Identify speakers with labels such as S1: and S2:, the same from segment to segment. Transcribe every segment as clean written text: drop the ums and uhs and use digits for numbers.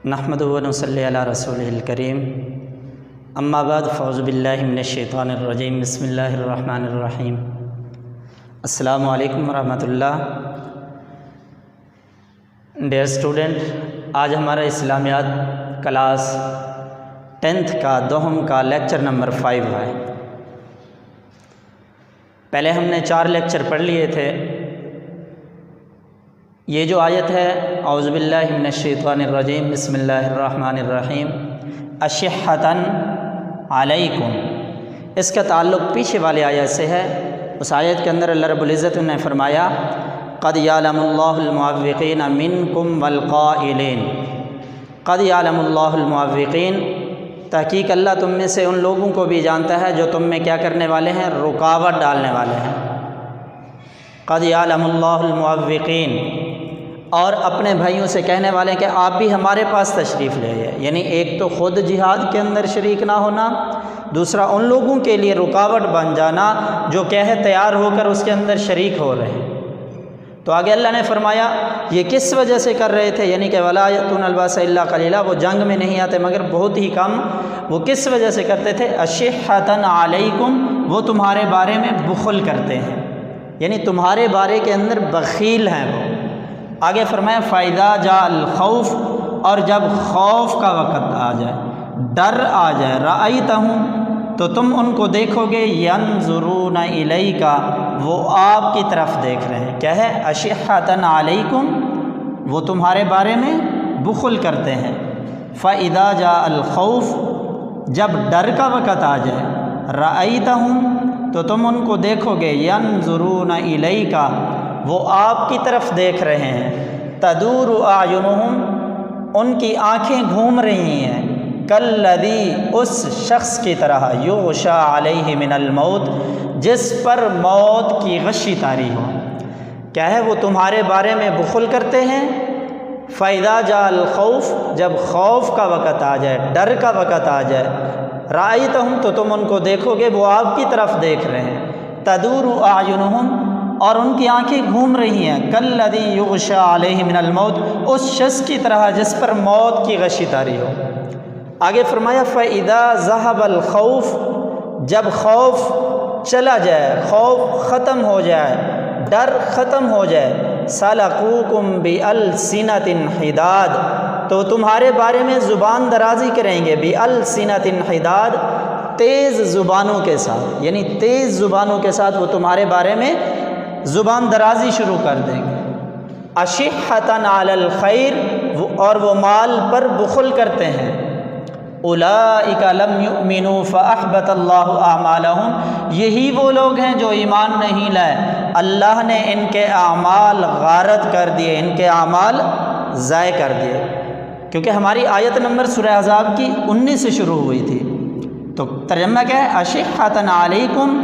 S1: نحمدہ و نصلی علی رسولہ الکریم اما بعد فاعوذ باللہ من الشیطان الرجیم بسم اللہ الرحمن الرحیم السلام علیکم ورحمۃ اللہ۔ ڈیئر اسٹوڈنٹ، آج ہمارا اسلامیات کلاس 10th کا دوہم کا لیکچر نمبر 5 ہے۔ پہلے ہم نے 4 لیکچر پڑھ لیے تھے۔ یہ جو آیت ہے اعوذ باللہ من الشیطان الرجیم بسم اللہ الرحمن الرحیم اشحۃ علیکم، اس کا تعلق پیچھے والے آیت سے ہے۔ اس آیت کے اندر اللہ رب العزت نے فرمایا قد یعلم اللہ المعوقین منکم والقائلین، قد یعلم اللہ المعوقین، تحقیق اللہ تم میں سے ان لوگوں کو بھی جانتا ہے جو تم میں کیا کرنے والے ہیں، رکاوٹ ڈالنے والے ہیں۔ قد یعلم اللہ المعوقین، اور اپنے بھائیوں سے کہنے والے کہ آپ بھی ہمارے پاس تشریف لے آئیے، یعنی ایک تو خود جہاد کے اندر شریک نہ ہونا، دوسرا ان لوگوں کے لیے رکاوٹ بن جانا جو کہ ہے تیار ہو کر اس کے اندر شریک ہو رہے ہیں۔ تو آگے اللہ نے فرمایا یہ کس وجہ سے کر رہے تھے، یعنی کہ ولا یأتون الباس الا قلیلا، وہ جنگ میں نہیں آتے مگر بہت ہی کم۔ وہ کس وجہ سے کرتے تھے؟ اشحۃ علیکم، وہ تمہارے بارے میں بخل کرتے ہیں، یعنی تمہارے بارے کے اندر بخیل ہیں وہ۔ آگے فرمایا فَإِذَا جَاءَ الْخَوْفُ، اور جب خوف کا وقت آ جائے، ڈر آ جائے، رَأَيْتَهُمْ، تو تم ان کو دیکھو گے، يَنْظُرُونَ إِلَيْكَ، وہ آپ کی طرف دیکھ رہے ہیں۔ کیا ہے؟ أَشِحَّةً عَلَيْكُمْ، وہ تمہارے بارے میں بخل کرتے ہیں۔ فَإِذَا جَاءَ الْخَوْفُ، جب ڈر کا وقت آ جائے، رَأَيْتَهُمْ، تو تم ان کو دیکھو گے، يَنْظُرُونَ إِلَيْكَ، وہ آپ کی طرف دیکھ رہے ہیں۔ تدور اعینہم، ان کی آنکھیں گھوم رہی ہیں، کالذی، اس شخص کی طرح، یغشا علیہ من الموت، جس پر موت کی غشی طاری ہو۔ کیا ہے؟ وہ تمہارے بارے میں بخل کرتے ہیں۔ فَإِذَا جَاءَ الْخَوْفُ، جب خوف کا وقت آ جائے، ڈر کا وقت آ جائے، رَأَيْتَهُمْ، تو تم ان کو دیکھو گے وہ آپ کی طرف دیکھ رہے ہیں۔ تدور اعینہم، اور ان کی آنکھیں گھوم رہی ہیں، کالذی یغشا علیہ من الموت، اس شخص کی طرح جس پر موت کی غشی طاری ہو۔ آگے فرمایا فَإِذَا ذَهَبَ الْخَوْفُ، جب خوف چلا جائے، خوف ختم ہو جائے، ڈر ختم ہو جائے، سَلَقُوكُمْ بِأَلْسِنَةٍ حِدَادٍ، تو تمہارے بارے میں زبان درازی کریں گے، بِأَلْسِنَةٍ حِدَادٍ، تیز زبانوں کے ساتھ، یعنی تیز زبانوں کے ساتھ وہ تمہارے بارے میں زبان درازی شروع کر دیں گے۔ اشحۃ علی الخیر، اور وہ مال پر بخل کرتے ہیں۔ اولئک لم یؤمنوا فاحبط اللہ اعمالہم، یہی وہ لوگ ہیں جو ایمان نہیں لائے، اللہ نے ان کے اعمال غارت کر دیے، ان کے اعمال ضائع کر دیے۔ کیونکہ ہماری آیت نمبر سورہ احزاب کی 19 سے شروع ہوئی تھی، تو ترجمہ کیا ہے؟ اشحۃ علیکم،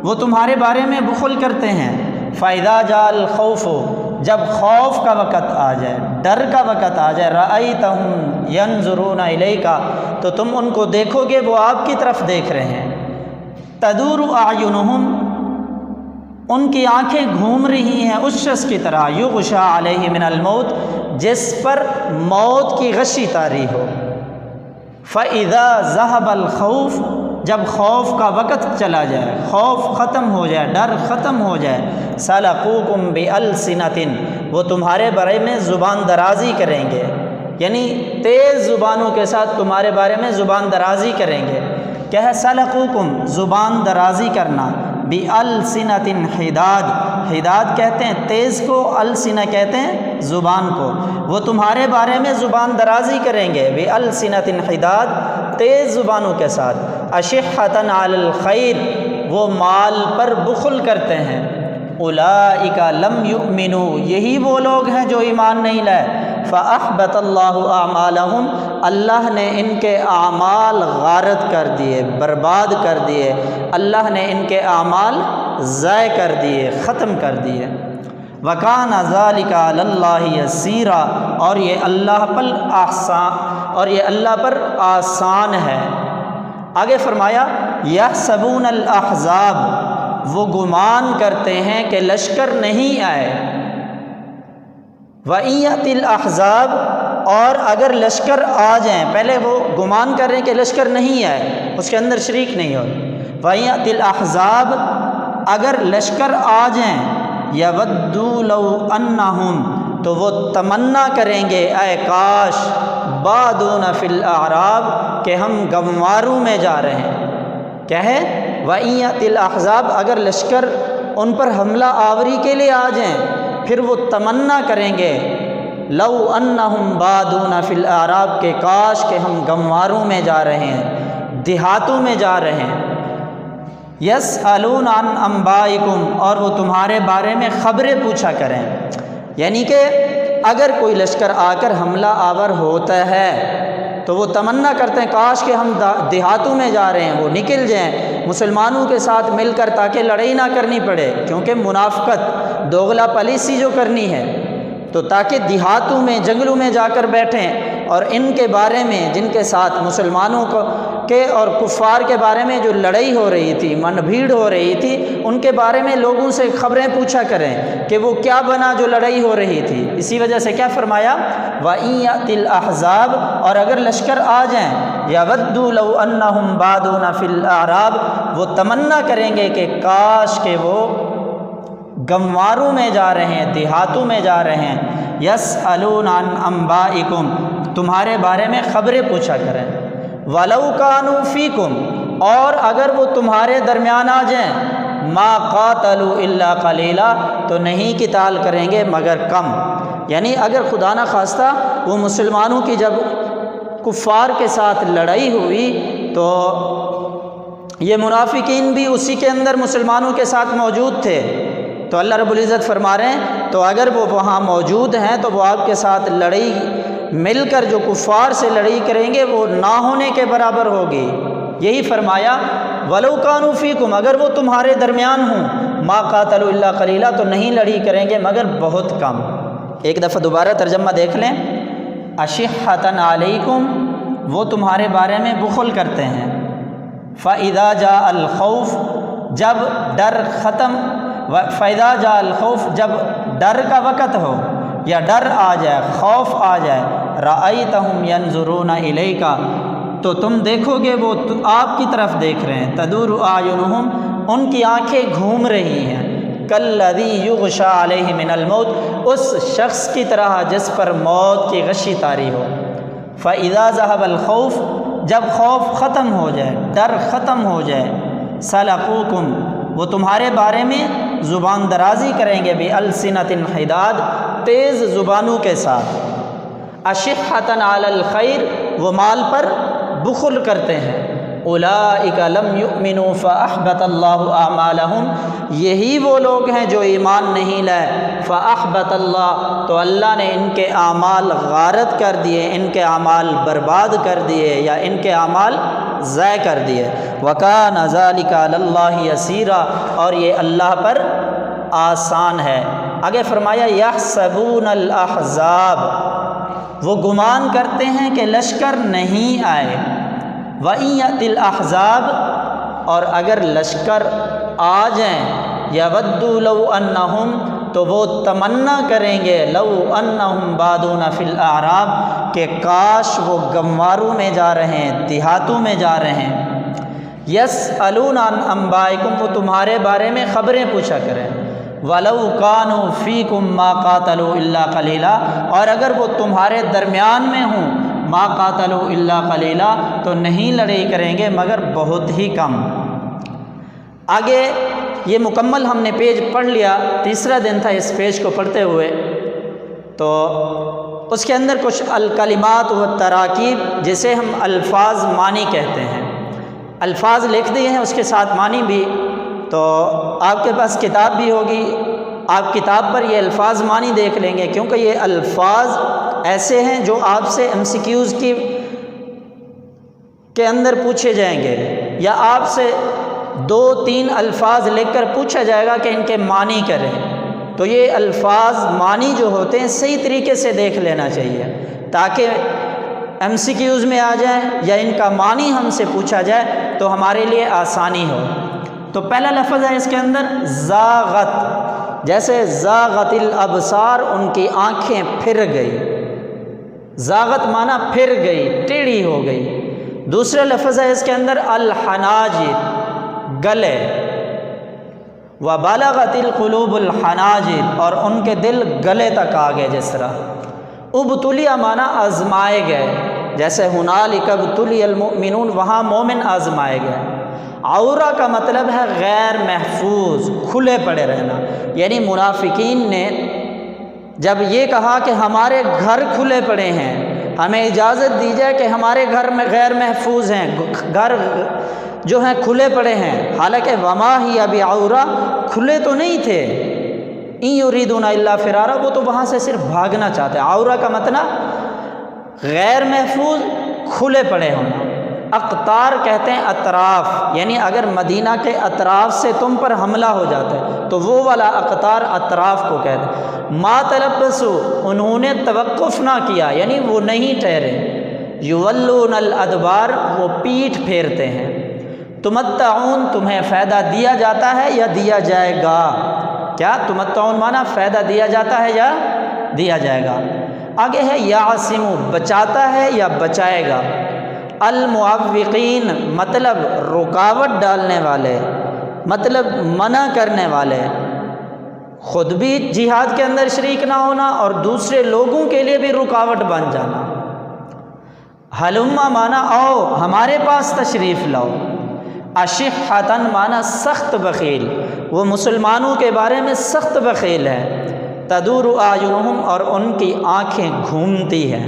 S1: وہ تمہارے بارے میں بخل کرتے ہیں۔ فَإِذَا جَاءَ الْخَوْفُ، جب خوف کا وقت آ جائے، ڈر کا وقت آ جائے، رَأَيْتَهُمْ يَنْظُرُونَ إِلَيْكَ، تو تم ان کو دیکھو گے وہ آپ کی طرف دیکھ رہے ہیں۔ تدور اعینہم، ان کی آنکھیں گھوم رہی ہیں اس شخص کی طرح، یغشا علیہ من الموت، جس پر موت کی غشی طاری ہو۔ فَإِذَا ذَهَبَ الْخَوْفُ، جب خوف کا وقت چلا جائے، خوف ختم ہو جائے، ڈر ختم ہو جائے، سَلَقُوكُمْ بِأَلْسِنَةٍ، وہ تمہارے بارے میں زبان درازی کریں گے، یعنی تیز زبانوں کے ساتھ تمہارے بارے میں زبان درازی کریں گے۔ کیا ہے؟ سَلَقُوكُمْ، زبان درازی کرنا، بِأَلْسِنَةٍ حِدَادٍ، حداد کہتے ہیں تیز کو، السنہ کہتے ہیں زبان کو، وہ تمہارے بارے میں زبان درازی کریں گے، بِأَلْسِنَةٍ حِدَادٍ، تیز زبانوں کے ساتھ۔ اشحۃ علی الخیر، وہ مال پر بخل کرتے ہیں۔ اولئک لم یؤمنوا، یہی وہ لوگ ہیں جو ایمان نہیں لائے۔ فاحبط اللہ اعمالہم، اللہ نے ان کے اعمال غارت کر دیے، برباد کر دیے، اللہ نے ان کے اعمال ضائع کر دیے، ختم کر دیے۔ وَكَانَ ذَلِكَ عَلَى اللَّهِ يَسِيرًا، اور یہ اللہ پر آسان ہے۔ آگے فرمایا یحسبون الاحزاب، وہ گمان کرتے ہیں کہ لشکر نہیں آئے۔ وَإِن يَأْتِ الْأَحْزَابُ، اور اگر لشکر آ جائیں، پہلے وہ گمان کر رہے ہیں کہ لشکر نہیں آئے، اس کے اندر شریک نہیں ہو، وَإِن يَأْتِ الْأَحْزَابُ اگر لشکر آ جائیں، يَوَدُّوا لَوْ أَنَّهُمْ تو وہ تمنا کریں گے اے کاش بادون فی الاعراب کہ ہم گنواروں میں جا رہے ہیں. کیا ہے؟ وَإِن يَأْتِ الْأَحْزَابُ اگر لشکر ان پر حملہ آوری کے لیے آ جائیں، پھر وہ تمنا کریں گے لو انہم بادون فی الاعراب کہ کاش کہ ہم گنواروں میں جا رہے ہیں، دیہاتوں میں جا رہے ہیں. یسألون عن انبائکم اور وہ تمہارے بارے میں خبریں پوچھا کریں. یعنی کہ اگر کوئی لشکر آ کر حملہ آور ہوتا ہے تو وہ تمنا کرتے ہیں کاش کہ ہم دیہاتوں میں جا رہے ہیں، وہ نکل جائیں مسلمانوں کے ساتھ مل کر تاکہ لڑائی نہ کرنی پڑے، کیونکہ منافقت دوغلا پالیسی جو کرنی ہے تو تاکہ دیہاتوں میں جنگلوں میں جا کر بیٹھیں اور ان کے بارے میں جن کے ساتھ مسلمانوں کے اور کفار کے بارے میں جو لڑائی ہو رہی تھی، من بھیڑ ہو رہی تھی، ان کے بارے میں لوگوں سے خبریں پوچھا کریں کہ وہ کیا بنا جو لڑائی ہو رہی تھی. اسی وجہ سے کیا فرمایا؟ وَإِن يَأْتِ الْأَحْزَابُ اور اگر لشکر آ جائیں، يَوَدُّوا لَوْ أَنَّهُمْ بَادُونَ فِي الْأَعْرَابِ وہ تمنا کریں گے کہ کاش کہ وہ گنواروں میں جا رہے ہیں، دیہاتوں میں جا رہے ہیں. یسألون عن انبائکم تمہارے بارے میں خبریں پوچھا کریں. وَلَوْ كَانُوا فِيكُمْ اور اگر وہ تمہارے درمیان آ جائیں، مَا قَاتَلُوا إِلَّا قَلِيلًا تو نہیں قتال کریں گے مگر کم. یعنی اگر خدا نہ خواستہ وہ مسلمانوں کی جب کفار کے ساتھ لڑائی ہوئی تو یہ منافقین بھی اسی کے اندر مسلمانوں کے ساتھ موجود تھے، تو اللہ رب العزت فرما رہے ہیں تو اگر وہ وہاں موجود ہیں تو وہ آپ کے ساتھ لڑائی مل کر جو کفار سے لڑائی کریں گے وہ نہ ہونے کے برابر ہوگی. یہی فرمایا وَلَوْ كَانُوا فِيكُمْ اگر وہ تمہارے درمیان ہوں، مَا قَاتَلُوا إِلَّا قَلِيلًا تو نہیں لڑائی کریں گے مگر بہت کم. ایک دفعہ دوبارہ ترجمہ دیکھ لیں. أَشِحَّةً عَلَيْكُمْ وہ تمہارے بارے میں بخل کرتے ہیں. فَإِذَا جَاءَ الْخَوْفُ جب ڈر ختم، فَإِذَا جَاءَ الْخَوْفُ جب ڈر کا وقت ہو یا ڈر آ جائے، خوف آ جائے، رَأَيْتَهُمْ يَنْظُرُونَ إِلَيْكَ تو تم دیکھو گے وہ آپ کی طرف دیکھ رہے ہیں. تدور اعینہم ان کی آنکھیں گھوم رہی ہیں. کالذی یغشی علیہ من الموت اس شخص کی طرح جس پر موت کی غشی طاری ہو. فاذا ذهب الخوف جب خوف ختم ہو جائے، ڈر ختم ہو جائے، سلقوکم وہ تمہارے بارے میں زبان درازی کریں گے، بألسنۃ حداد تیز زبانوں کے ساتھ. اشحۃ علی الخیر وہ مال پر بخل کرتے ہیں. اولئک لم یؤمنوا فاحبط اللہ اعمالہم یہی وہ لوگ ہیں جو ایمان نہیں لائے. فاحبط اللہ تو اللہ نے ان کے اعمال غارت کر دیے، ان کے اعمال برباد کر دیے یا ان کے اعمال ضائع کر دیے. وکان ذلک علی اللہ یسیرا اور یہ اللہ پر آسان ہے. آگے فرمایا یحسبون الاحزاب وہ گمان کرتے ہیں کہ لشکر نہیں آئے. وَإِن يَأْتِ الْأَحْزَابُ اور اگر لشکر آ جائیں، يَوَدُّوا لَوْ أَنَّهُمْ تو وہ تمنا کریں گے، لَوْ أَنَّهُمْ بَادُونَ فِي الْأَعْرَابِ کہ کاش وہ گنواروں میں جا رہے ہیں، دیہاتوں میں جا رہے ہیں. يَسْأَلُونَ عَنْ أَنْبَائِكُمْ وہ تمہارے بارے میں خبریں پوچھا کریں. وَلَوْ كَانُوا فِيكُمْ مَا قَاتَلُوا إِلَّا قَلِيلًا اور اگر وہ تمہارے درمیان میں ہوں، ما قاتلوا الا قلیلا تو نہیں لڑائی کریں گے مگر بہت ہی کم. آگے یہ مکمل ہم نے پیج پڑھ لیا، تیسرا دن تھا اس پیج کو پڑھتے ہوئے، تو اس کے اندر کچھ الکلمات و تراکیب جسے ہم الفاظ معنی کہتے ہیں، الفاظ لکھ دیے ہیں اس کے ساتھ معنی بھی. تو آپ کے پاس کتاب بھی ہوگی، آپ کتاب پر یہ الفاظ معنی دیکھ لیں گے، کیونکہ یہ الفاظ ایسے ہیں جو آپ سے MCQs کے اندر پوچھے جائیں گے، یا آپ سے 2-3 الفاظ لکھ کر پوچھا جائے گا کہ ان کے معنی کریں. تو یہ الفاظ معنی جو ہوتے ہیں صحیح طریقے سے دیکھ لینا چاہیے تاکہ MCQs میں آ جائیں یا ان کا معنی ہم سے پوچھا جائے تو ہمارے لیے آسانی ہو. تو پہلا لفظ ہے اس کے اندر زاغت، جیسے زاغت الابصار ان کی آنکھیں پھر گئی. زاغت مانا پھر گئی، ٹیڑھی ہو گئی۔ دوسرے لفظ ہے اس کے اندر الحناجر، گلے، وبلغت القلوب الحناجر، اور ان کے دل گلے تک آ گئے۔ جس طرح ابتلیٰ مانا آزمائے گئے، جیسے ہنالک ابتلی المؤمنون، وہاں مومن آزمائے گئے۔ عورہ کا مطلب ہے غیر محفوظ، کھلے پڑے رہنا، یعنی منافقین نے جب یہ کہا کہ ہمارے گھر کھلے پڑے ہیں، ہمیں اجازت دی جائے کہ ہمارے گھر میں غیر محفوظ ہیں، گھر جو ہیں کھلے پڑے ہیں، حالانکہ وما ہی ابھی عورہ کھلے تو نہیں تھے، ان یریدون الا فرارا، وہ تو وہاں سے صرف بھاگنا چاہتے ہیں۔ عورہ کا مطلب غیر محفوظ، کھلے پڑے ہونا۔ اقطار کہتے ہیں اطراف، یعنی اگر مدینہ کے اطراف سے تم پر حملہ ہو جاتا ہے تو وہ والا اقطار اطراف کو کہتے ہیں۔ ما تلبسوا، انہوں نے توقف نہ کیا، یعنی وہ نہیں ٹھہرے۔ یولون الادبار، وہ پیٹھ پھیرتے ہیں۔ تمتعون، تمہیں فائدہ دیا جاتا ہے یا دیا جائے گا؟ کیا تمتعون مانا فائدہ دیا جاتا ہے یا دیا جائے گا؟ آگے ہے یعصم، بچاتا ہے یا بچائے گا۔ المعوقین، مطلب رکاوٹ ڈالنے والے، مطلب منع کرنے والے، خود بھی جہاد کے اندر شریک نہ ہونا اور دوسرے لوگوں کے لیے بھی رکاوٹ بن جانا۔ حلما مانا آؤ، ہمارے پاس تشریف لاؤ۔ اشحتن مانا سخت بخیل، وہ مسلمانوں کے بارے میں سخت بخیل ہے۔ تدور اعینہم، اور ان کی آنکھیں گھومتی ہیں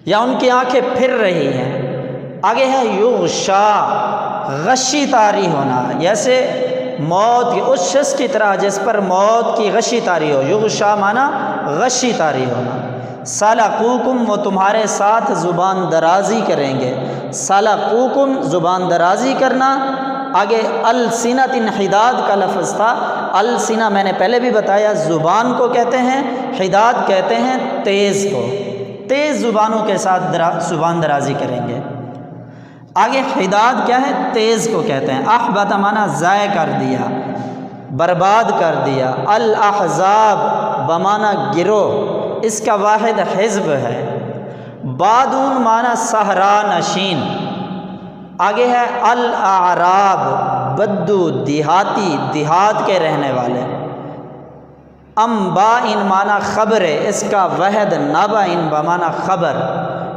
S1: یا ان کی آنکھیں پھر رہی ہیں۔ آگے ہے یغشا، غشی طاری ہونا، جیسے موت کی اس شخص کی طرح جس پر موت کی غشی طاری ہو۔ یغشا مانا غشی طاری ہونا۔ سلقوکم، وہ تمہارے ساتھ زبان درازی کریں گے۔ سلقوکم، زبان درازی کرنا۔ آگے السنۃ، حداد کا لفظ تھا۔ السنہ میں نے پہلے بھی بتایا زبان کو کہتے ہیں، حداد کہتے ہیں تیز کو، تیز زبانوں کے ساتھ زبان درازی کریں گے۔ آگے حداد کیا ہے؟ تیز کو کہتے ہیں۔ احبط مانا ضائع کر دیا، برباد کر دیا۔ الاحزاب بمانا گروہ، اس کا واحد حزب ہے۔ بادون مانا صحرا نشین۔ آگے ہے الاعراب، بدو دیہاتی، دیہات کے رہنے والے۔ انباء مانا خبر، اس کا وحد نبأ بمانا خبر،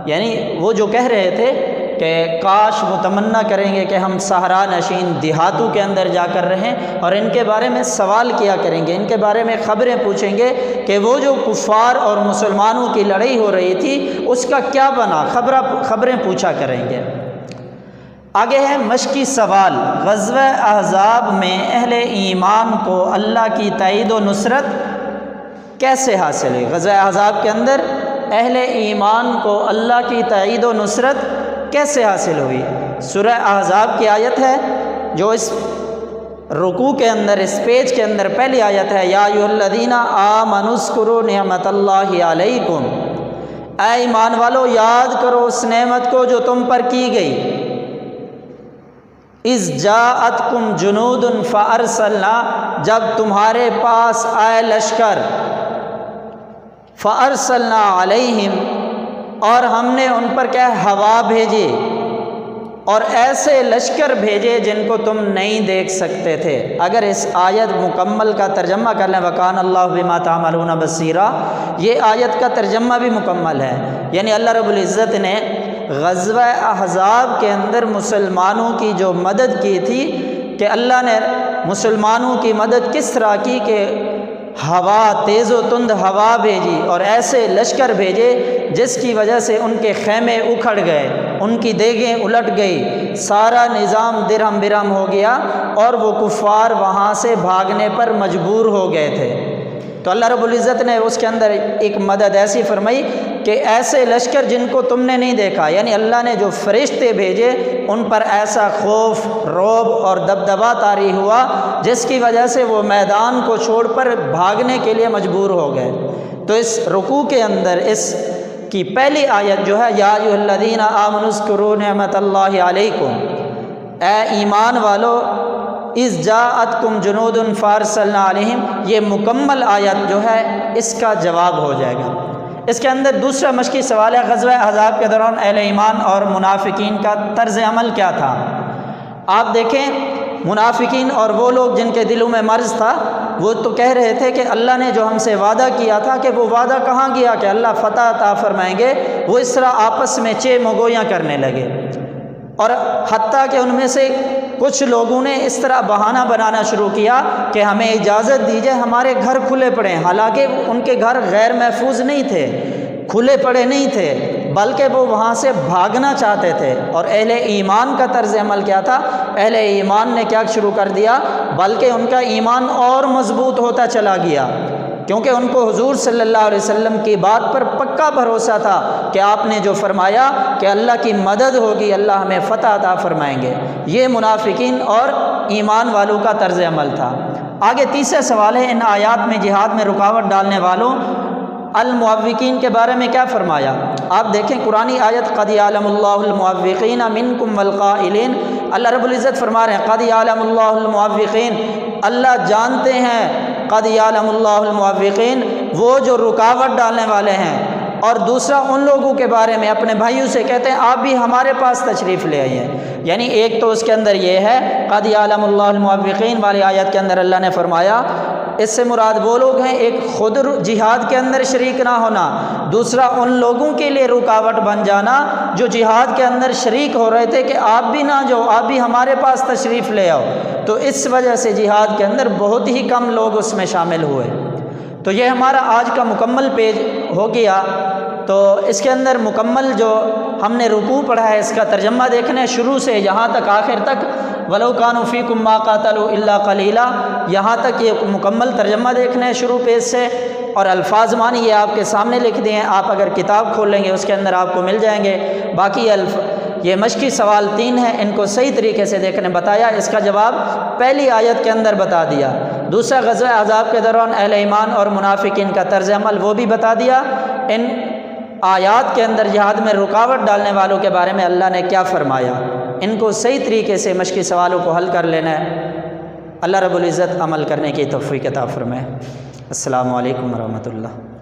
S1: یعنی وہ جو کہہ رہے تھے کہ کاش وہ تمنا کریں گے کہ ہم صحرا نشین دیہاتوں کے اندر جا کر رہیں اور ان کے بارے میں سوال کیا کریں گے، ان کے بارے میں خبریں پوچھیں گے کہ وہ جو کفار اور مسلمانوں کی لڑائی ہو رہی تھی اس کا کیا بنا، خبریں پوچھا کریں گے۔ آگے ہے مشکی سوال۔ غزوہ احزاب میں اہل ایمان کو اللہ کی تائید و نصرت کیسے حاصل ہوئی؟ غزوہ احزاب کے اندر اہل ایمان کو اللہ کی تائید و نصرت کیسے حاصل ہوئی؟ سورہ احزاب کی آیت ہے جو اس رکوع کے اندر، اس پیج کے اندر پہلی آیت ہے، یا ایھا الذین آمنوا اذکروا نعمت اللہ علیکم، اے ایمان والو یاد کرو اس نعمت کو جو تم پر کی گئی۔ اذ جاءتکم جنود فارسلنا، جب تمہارے پاس آئے لشکر، فارسلنا علیہم، اور ہم نے ان پر کیا ہوا بھیجی، اور ایسے لشکر بھیجے جن کو تم نہیں دیکھ سکتے تھے۔ اگر اس آیت مکمل کا ترجمہ کر لیں، وَكَانَ اللَّهُ بِمَا تَعْمَلُونَ بَصِيرًا، یہ آیت کا ترجمہ بھی مکمل ہے، یعنی اللہ رب العزت نے غزوہ احزاب کے اندر مسلمانوں کی جو مدد کی تھی، کہ اللہ نے مسلمانوں کی مدد کس طرح کی کہ ہوا، تیز و تند ہوا بھیجی اور ایسے لشکر بھیجے جس کی وجہ سے ان کے خیمے اکھڑ گئے، ان کی دیگیں الٹ گئی، سارا نظام درہم برہم ہو گیا اور وہ کفار وہاں سے بھاگنے پر مجبور ہو گئے تھے۔ تو اللہ رب العزت نے اس کے اندر ایک مدد ایسی فرمائی کہ ایسے لشکر جن کو تم نے نہیں دیکھا، یعنی اللہ نے جو فرشتے بھیجے ان پر ایسا خوف، رعب اور دبدبہ طاری ہوا جس کی وجہ سے وہ میدان کو چھوڑ کر بھاگنے کے لیے مجبور ہو گئے۔ تو اس رکوع کے اندر اس کی پہلی آیت جو ہے، یا ایھا الذین آمنوا اذکروا نعمت اللہ علیکم، اے ایمان والو اذ جاءتکم جنود فارسلنا علیہم، یہ مکمل آیت جو ہے اس کا جواب ہو جائے گا۔ اس کے اندر دوسرا مشقی سوال ہے، غزوہ احزاب کے دوران اہل ایمان اور منافقین کا طرز عمل کیا تھا؟ آپ دیکھیں منافقین اور وہ لوگ جن کے دلوں میں مرض تھا، وہ تو کہہ رہے تھے کہ اللہ نے جو ہم سے وعدہ کیا تھا کہ وہ وعدہ کہاں گیا کہ اللہ فتح عطا فرمائیں گے، وہ اس طرح آپس میں چے مگویاں کرنے لگے، اور حتیٰ کہ ان میں سے کچھ لوگوں نے اس طرح بہانہ بنانا شروع کیا کہ ہمیں اجازت دیجیے، ہمارے گھر کھلے پڑے ہیں، حالانکہ ان کے گھر غیر محفوظ نہیں تھے، کھلے پڑے نہیں تھے، بلکہ وہ وہاں سے بھاگنا چاہتے تھے۔ اور اہل ایمان کا طرز عمل کیا تھا؟ اہل ایمان نے کیا شروع کر دیا، بلکہ ان کا ایمان اور مضبوط ہوتا چلا گیا، کیونکہ ان کو حضور صلی اللہ علیہ وسلم کی بات پر پکا بھروسہ تھا کہ آپ نے جو فرمایا کہ اللہ کی مدد ہوگی، اللہ ہمیں فتح عطا فرمائیں گے۔ یہ منافقین اور ایمان والوں کا طرز عمل تھا۔ آگے تیسرا سوال ہے، ان آیات میں جہاد میں رکاوٹ ڈالنے والوں المعوقین کے بارے میں کیا فرمایا؟ آپ دیکھیں قرآنی آیت، قد یعلم اللہ المعوقین منکم والقائلین، اللہ رب العزت فرما رہے ہیں قد یعلم اللہ المعوقین، اللہ جانتے ہیں، قد یعلم اللہ المعوقین، وہ جو رکاوٹ ڈالنے والے ہیں۔ اور دوسرا ان لوگوں کے بارے میں اپنے بھائیوں سے کہتے ہیں آپ بھی ہمارے پاس تشریف لے آئیے، یعنی ایک تو اس کے اندر یہ ہے قد یعلم اللہ المعوقین والی آیت کے اندر اللہ نے فرمایا اس سے مراد وہ لوگ ہیں، ایک خود جہاد کے اندر شریک نہ ہونا، دوسرا ان لوگوں کے لیے رکاوٹ بن جانا جو جہاد کے اندر شریک ہو رہے تھے کہ آپ بھی نہ جاؤ، آپ بھی ہمارے پاس تشریف لے آؤ، تو اس وجہ سے جہاد کے اندر بہت ہی کم لوگ اس میں شامل ہوئے۔ تو یہ ہمارا آج کا مکمل پیج ہو گیا۔ تو اس کے اندر مکمل جو ہم نے رکوع پڑھا ہے اس کا ترجمہ دیکھنا ہے شروع سے یہاں تک آخر تک، وَلَوْ كَانُوا فِيكُمْ مَا قَاتَلُوا إِلَّا قَلِيلًا، یہاں تک یہ مکمل ترجمہ دیکھنا ہے شروع پیج سے، اور الفاظ معنی یہ آپ کے سامنے لکھ دیے ہیں، آپ اگر کتاب کھول لیں گے اس کے اندر آپ کو مل جائیں گے۔ باقی یہ مشقی سوال 3 ہیں، ان کو صحیح طریقے سے دیکھنے بتایا، اس کا جواب پہلی آیت کے اندر بتا دیا۔ دوسرا غزوہ احزاب کے دوران اہل ایمان اور منافقین کا طرز عمل وہ بھی بتا دیا۔ ان آیات کے اندر جہاد میں رکاوٹ ڈالنے والوں کے بارے میں اللہ نے کیا فرمایا، ان کو صحیح طریقے سے مشقی سوالوں کو حل کر لینا ہے۔ اللہ رب العزت عمل کرنے کی توفیق عطا فرمائے۔ السلام علیکم ورحمۃ اللہ۔